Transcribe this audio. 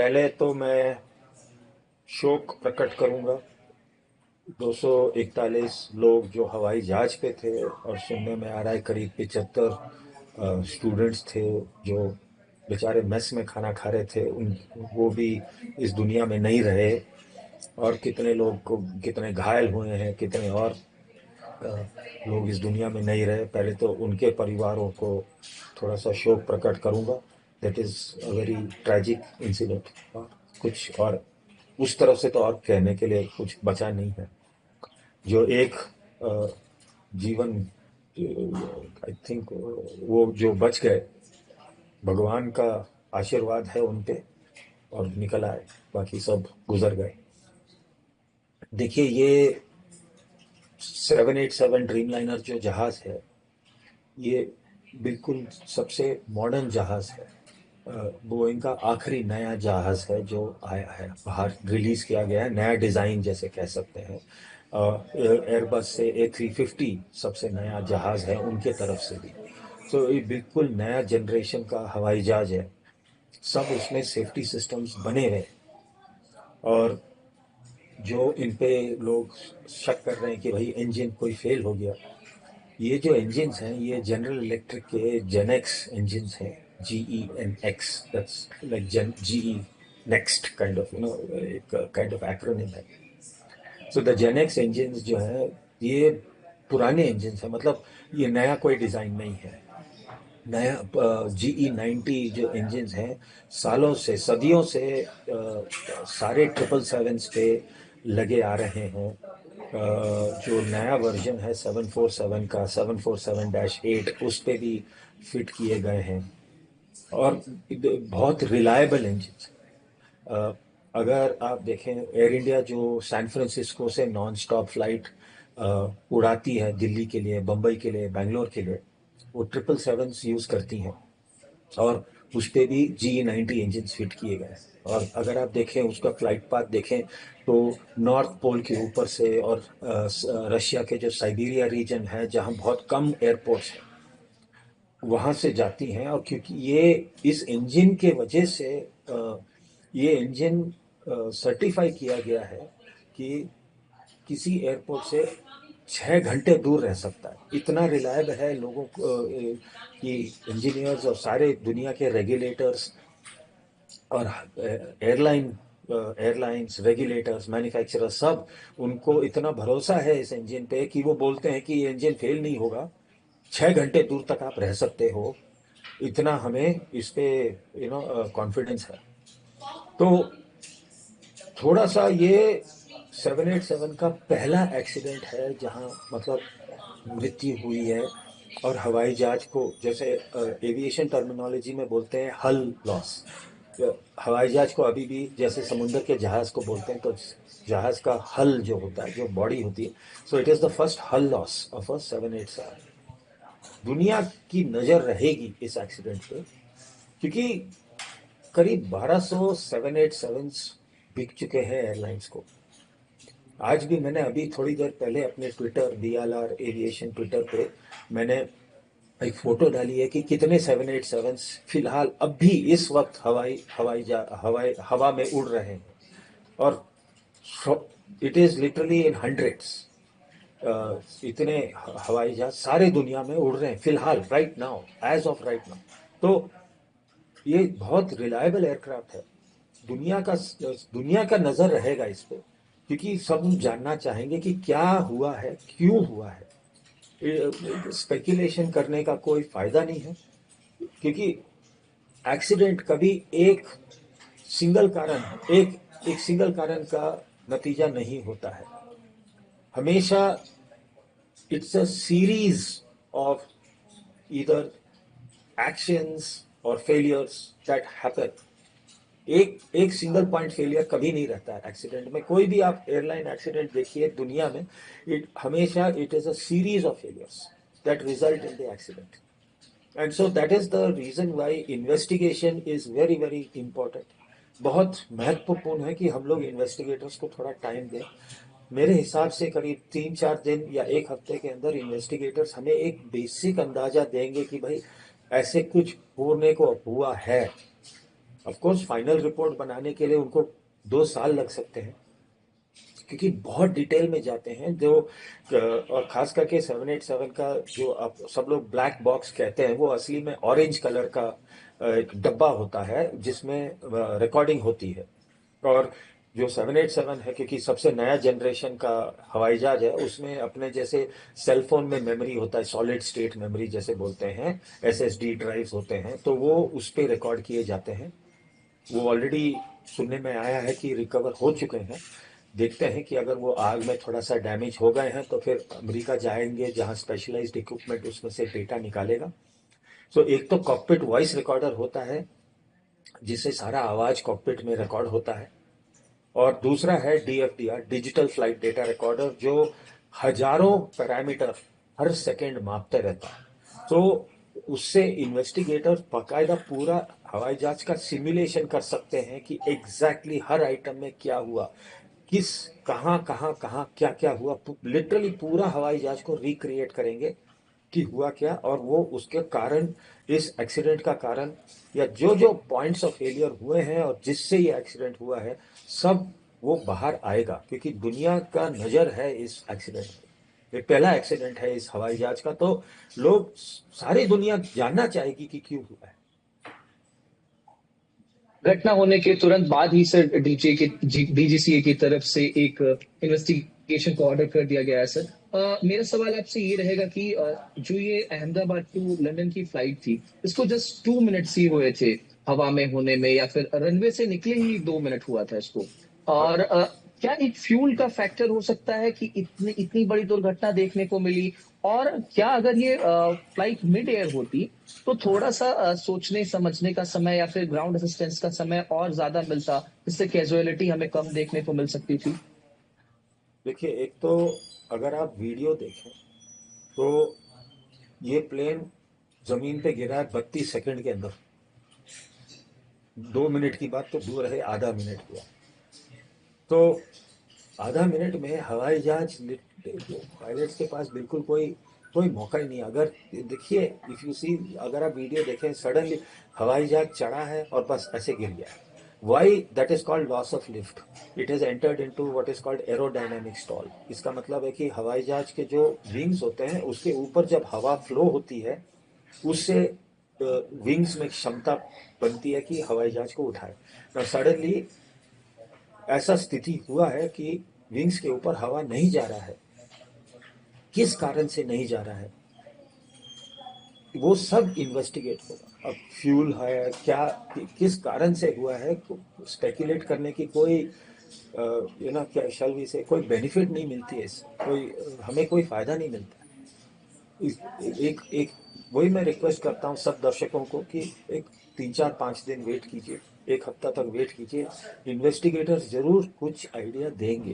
पहले तो मैं शोक प्रकट करूंगा 241 लोग जो हवाई जहाज पे थे, और सुनने में आ रहा है करीब 75 स्टूडेंट्स थे जो बेचारे मेस में खाना खा रहे थे, उन वो भी इस दुनिया में नहीं रहे। और कितने लोग को कितने घायल हुए हैं, कितने और अ, लोग इस दुनिया में नहीं रहे। पहले तो उनके परिवारों को थोड़ा सा शोक प्रकट करूंगा। That is a very tragic incident. और कुछ और उस तरफ से तो और कहने के लिए कुछ बचा नहीं है। जो एक अ, जीवन, आई थिंक वो जो बच गए, भगवान का आशीर्वाद है उन पे, और निकल आए। बाकी सब गुजर गए। देखिए, ये 787 ड्रीमलाइनर जो जहाज है, ये बिल्कुल सबसे मॉडर्न जहाज है। बोइंग का आखिरी नया जहाज है जो आया है, बाहर रिलीज किया गया है, नया डिजाइन जैसे कह सकते हैं। एयरबस से A350 सबसे नया जहाज है उनके तरफ से भी। तो ये बिल्कुल नया जनरेशन का हवाई जहाज है। सब उसमें सेफ्टी सिस्टम्स बने हुए हैं। और जो इन पे लोग शक कर रहे हैं कि भाई इंजन कोई फेल हो गया, ये जो इंजन्स हैं ये जनरल इलेक्ट्रिक के जेनेक्स इंजन्स हैं। GENX, that's like gen GE next kind of एक काइंड ऑफ एक्रोनिम है। सो द जेनेक्स इंजन्स जो है, ये पुराने इंजन्स हैं। मतलब ये नया कोई डिजाइन नहीं है। नया GE90 जो इंजन्स हैं, सालों से सदियों से सारे 777s पे लगे आ रहे हैं। जो नया वर्जन है 747 का, 747-8, उस पे भी फिट किए गए हैं। और बहुत रिलायबल इंजन। अगर आप देखें, एयर इंडिया जो सैन फ्रांसिस्को से नॉन स्टॉप फ्लाइट उड़ाती है दिल्ली के लिए, बम्बई के लिए, बैंगलोर के लिए, वो 777 यूज करती हैं। और उस पे भी GE90 इंजन फिट किए गए हैं। और अगर आप देखें उसका फ्लाइट पाथ देखें, तो नॉर्थ पोल के ऊपर से, और रशिया के जो साइबेरिया रीजन है जहाँ बहुत कम एयरपोर्ट्स हैं, वहां से जाती हैं। और क्योंकि ये इस इंजन के वजह से ये इंजन सर्टिफाई किया गया है कि किसी एयरपोर्ट से 6 घंटे दूर रह सकता है। इतना रिलायबल है लोगों को, कि इंजीनियर्स और सारे दुनिया के रेगुलेटर्स और एयरलाइंस रेगुलेटर्स मैन्युफैक्चरर्स, सब उनको इतना भरोसा है इस इंजन पे कि वो बोलते हैं कि ये इंजन फेल नहीं होगा। 6 घंटे दूर तक आप रह सकते हो। इतना हमें इस पे कॉन्फिडेंस है। तो थोड़ा सा ये 787 का पहला एक्सीडेंट है जहां मतलब मृत्यु हुई है। और हवाई जहाज को, जैसे एविएशन टर्मिनोलॉजी में बोलते हैं, हल लॉस। हवाई जहाज को अभी भी जैसे समुद्र के जहाज को बोलते हैं, तो जहाज का हल जो होता है, जो बॉडी होती है, so it is the first हल लॉस ऑफ अ 787। दुनिया की नजर रहेगी इस एक्सीडेंट पे, क्योंकि करीब 1200 787 बिक चुके हैं एयरलाइंस को। आज भी मैंने अभी थोड़ी देर पहले अपने ट्विटर, DLR एविएशन ट्विटर पे, मैंने एक फोटो डाली है कि कितने 787 फिलहाल अब भी इस वक्त हवा में उड़ रहे हैं। और it is literally in hundreds. इतने हवाई जहाज सारे दुनिया में उड़ रहे हैं फिलहाल, right now, as of right now. तो ये बहुत रिलायबल एयरक्राफ्ट है। दुनिया का नजर रहेगा इस पे, क्योंकि सब जानना चाहेंगे कि क्या हुआ है, क्यों हुआ है। स्पेकुलेशन करने का कोई फायदा नहीं है, क्योंकि एक्सीडेंट कभी एक सिंगल कारण एक एक सिंगल कारण का नतीजा नहीं होता है। हमेशा it's a series of either actions और फेलियर्स दैट हैपन। एक एक सिंगल पॉइंट फेलियर कभी नहीं रहता है एक्सीडेंट में। कोई भी आप एयरलाइन एक्सीडेंट देखिए दुनिया में, इट हमेशा it is a series of failures that result in the accident. And so that is the reason why investigation is very very important. बहुत महत्वपूर्ण है कि हम लोग इन्वेस्टिगेटर्स को थोड़ा टाइम दें। मेरे हिसाब से करीब 3-4 दिन या एक हफ्ते के अंदर इन्वेस्टिगेटर्स हमें एक बेसिक अंदाजा देंगे कि भाई ऐसे कुछ होने को हुआ है। ऑफ कोर्स फाइनल रिपोर्ट बनाने के लिए उनको 2 साल लग सकते हैं, क्योंकि बहुत डिटेल में जाते हैं जो और खास करके 787 का जो आप सब लोग ब्लैक बॉक्स कहते हैं, वो असली में ऑरेंज कलर का एक डब्बा होता है जिसमें रिकॉर्डिंग होती है। और जो 787 है, क्योंकि सबसे नया जनरेशन का हवाई जहाज है, उसमें अपने जैसे सेल फोन में मेमोरी होता है, सॉलिड स्टेट मेमोरी जैसे बोलते हैं, एसएसडी ड्राइव्स होते हैं, तो वो उस पे रिकॉर्ड किए जाते हैं। वो ऑलरेडी सुनने में आया है कि रिकवर हो चुके हैं। देखते हैं कि अगर वो आग में थोड़ा सा डैमेज हो गए हैं तो फिर अमेरिका जाएंगे, जहां स्पेशलाइज्ड इक्विपमेंट उसमें से डेटा निकालेगा। सो एक तो कॉकपिट वॉइस रिकॉर्डर होता है, जिससे सारा आवाज कॉकपिट में रिकॉर्ड होता है। और दूसरा है डीएफडीआर, डिजिटल फ्लाइट डेटा रिकॉर्डर, जो हजारों पैरामीटर हर सेकंड मापते रहता है। तो उससे इन्वेस्टिगेटर बाकायदा पूरा हवाई जहाज का सिमुलेशन कर सकते हैं कि एग्जैक्टली हर आइटम में क्या हुआ, किस कहाँ कहाँ कहाँ क्या क्या हुआ। लिटरली पूरा हवाई जहाज को रिक्रिएट करेंगे कि हुआ क्या, और वो उसके कारण, इस एक्सीडेंट का कारण, या जो जो पॉइंट्स ऑफ फेलियर हुए हैं और जिससे ये एक्सीडेंट हुआ है, सब वो बाहर आएगा। क्योंकि दुनिया का नजर है इस एक्सीडेंट पे, ये पहला एक्सीडेंट है इस हवाई जहाज का, तो लोग, सारी दुनिया जानना चाहेगी कि क्यों हुआ है। घटना होने के तुरंत बाद ही सर डीजीसीए की तरफ से एक इन्वेस्टिगेशन को ऑर्डर कर दिया गया है सर। मेरा सवाल आपसे ये रहेगा कि जो ये अहमदाबाद टू लंदन की फ्लाइट थी, इसको जस्ट 2 मिनट्स ही हुए थे हवा में होने में, या फिर रनवे से निकले ही 2 मिनट हुआ था इसको। और क्या एक फ्यूल का फैक्टर हो सकता है कि इतनी इतनी बड़ी दुर्घटना देखने को मिली? और क्या अगर ये फ्लाइट मिड एयर होती तो थोड़ा सा सोचने समझने का समय या फिर ग्राउंड असिस्टेंस का समय और ज्यादा मिलता, जिससे कैजुअलिटी हमें कम देखने को मिल सकती थी? देखिए, एक तो अगर आप वीडियो देखें तो ये प्लेन जमीन पे गिरा है 32 सेकंड के अंदर। 2 मिनट की बात तो दूर है, आधा मिनट हुआ। तो आधा मिनट में हवाई जहाज, पायलट्स के पास बिल्कुल कोई कोई मौका ही नहीं। अगर देखिए, इफ यू सी, अगर आप वीडियो देखें, सडनली हवाई जहाज चढ़ा है और बस ऐसे गिर गया। Why that is called loss of lift. It has entered into what is called aerodynamic stall. इसका मतलब है कि हवाई जहाज के जो विंग्स होते हैं, उसके ऊपर जब हवा फ्लो होती है, उससे विंग्स में क्षमता बनती है कि हवाई जहाज को उठाए। सडनली ऐसा स्थिति हुआ है कि विंग्स के ऊपर हवा नहीं जा रहा है। किस कारण से नहीं जा रहा है, वो सब इन्वेस्टिगेट होगा। अब फ्यूल है क्या, किस कारण से हुआ है, स्पेकुलेट करने की कोई ना क्या शैल वी से, कोई बेनिफिट नहीं मिलती है इससे, कोई हमें कोई फायदा नहीं मिलता। एक एक वही मैं रिक्वेस्ट करता हूँ सब दर्शकों को कि एक 3 4 5 दिन वेट कीजिए, एक हफ्ता तक वेट कीजिए। इन्वेस्टिगेटर्स जरूर कुछ आइडिया देंगे।